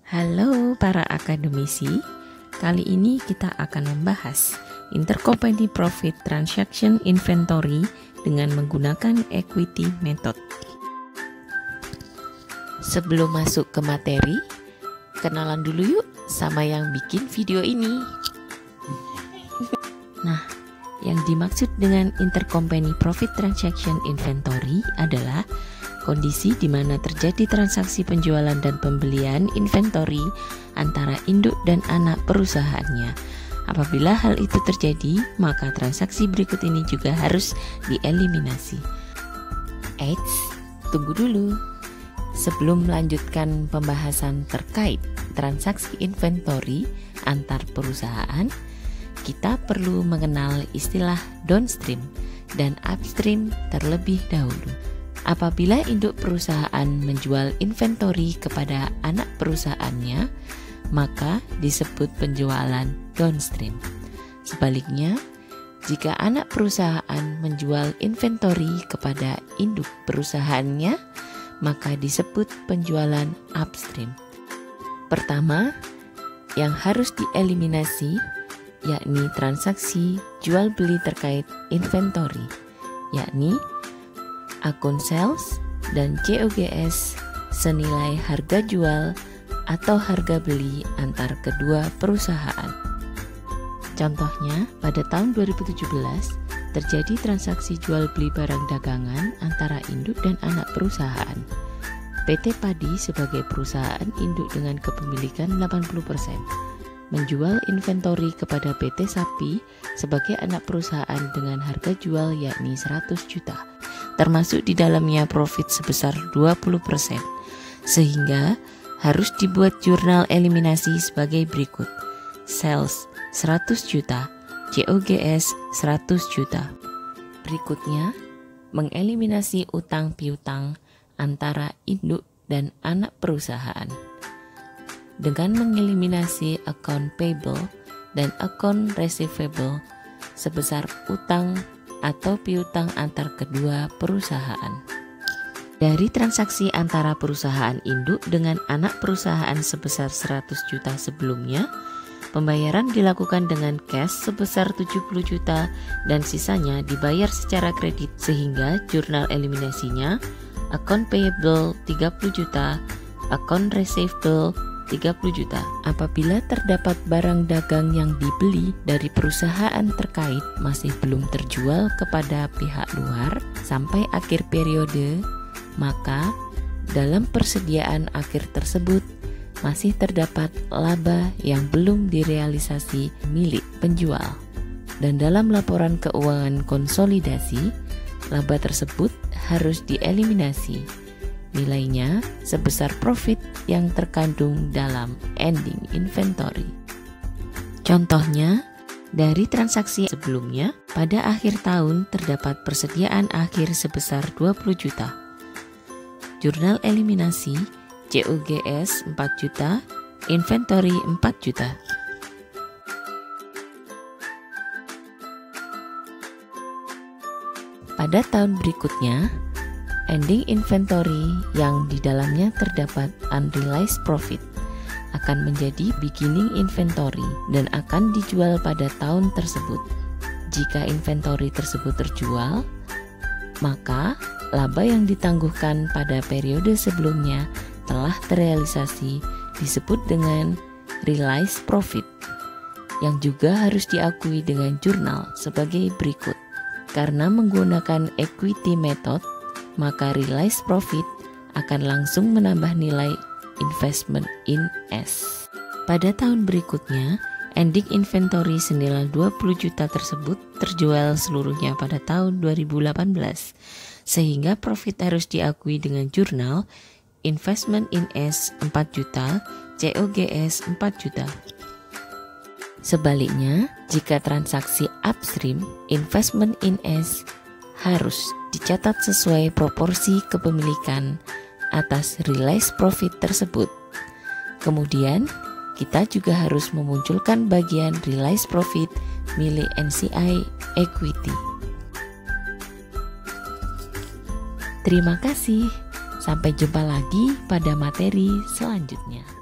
Halo para akademisi, kali ini kita akan membahas Intercompany Profit Transaction Inventory dengan menggunakan Equity Method. Sebelum masuk ke materi, kenalan dulu yuk sama yang bikin video ini. Nah, yang dimaksud dengan Intercompany Profit Transaction Inventory adalah kondisi di mana terjadi transaksi penjualan dan pembelian inventory antara induk dan anak perusahaannya. Apabila hal itu terjadi, maka transaksi berikut ini juga harus dieliminasi. Eits, tunggu dulu. Sebelum melanjutkan pembahasan terkait transaksi inventory antar perusahaan, kita perlu mengenal istilah downstream dan upstream terlebih dahulu. Apabila induk perusahaan menjual inventory kepada anak perusahaannya, maka disebut penjualan downstream. Sebaliknya, jika anak perusahaan menjual inventory kepada induk perusahaannya, maka disebut penjualan upstream. Pertama, yang harus dieliminasi yakni transaksi jual beli terkait inventory, yakni akun sales dan COGS senilai harga jual atau harga beli antar kedua perusahaan. Contohnya, pada tahun 2017 terjadi transaksi jual beli barang dagangan antara induk dan anak perusahaan. PT Padi sebagai perusahaan induk dengan kepemilikan 80% menjual inventory kepada PT Sapi sebagai anak perusahaan dengan harga jual yakni 100 juta. Termasuk di dalamnya profit sebesar 20%, sehingga harus dibuat jurnal eliminasi sebagai berikut: sales 100 juta, COGS 100 juta. Berikutnya, mengeliminasi utang piutang antara induk dan anak perusahaan. Dengan mengeliminasi account payable dan account receivable sebesar utang atau piutang antar kedua perusahaan. Dari transaksi antara perusahaan induk dengan anak perusahaan sebesar 100 juta sebelumnya, pembayaran dilakukan dengan cash sebesar 70 juta dan sisanya dibayar secara kredit, sehingga jurnal eliminasinya account payable 30 juta, account receivable 30 juta. Apabila terdapat barang dagang yang dibeli dari perusahaan terkait masih belum terjual kepada pihak luar sampai akhir periode, maka dalam persediaan akhir tersebut masih terdapat laba yang belum direalisasi milik penjual. Dan dalam laporan keuangan konsolidasi, laba tersebut harus dieliminasi. Nilainya sebesar profit yang terkandung dalam ending inventory. Contohnya, dari transaksi sebelumnya, pada akhir tahun terdapat persediaan akhir sebesar 20 juta. Jurnal eliminasi COGS 4 juta, inventory 4 juta. Pada tahun berikutnya, ending inventory yang di dalamnya terdapat unrealized profit akan menjadi beginning inventory dan akan dijual pada tahun tersebut. Jika inventory tersebut terjual, maka laba yang ditangguhkan pada periode sebelumnya telah terrealisasi, disebut dengan realized profit, yang juga harus diakui dengan jurnal sebagai berikut. Karena menggunakan equity method, maka realized profit akan langsung menambah nilai investment in S. Pada tahun berikutnya, ending inventory senilai 20 juta tersebut terjual seluruhnya pada tahun 2018, sehingga profit harus diakui dengan jurnal investment in S 4 juta, COGS 4 juta. Sebaliknya, jika transaksi upstream, investment in S harus dicatat sesuai proporsi kepemilikan atas realized profit tersebut. Kemudian, kita juga harus memunculkan bagian realized profit milik NCI Equity. Terima kasih. Sampai jumpa lagi pada materi selanjutnya.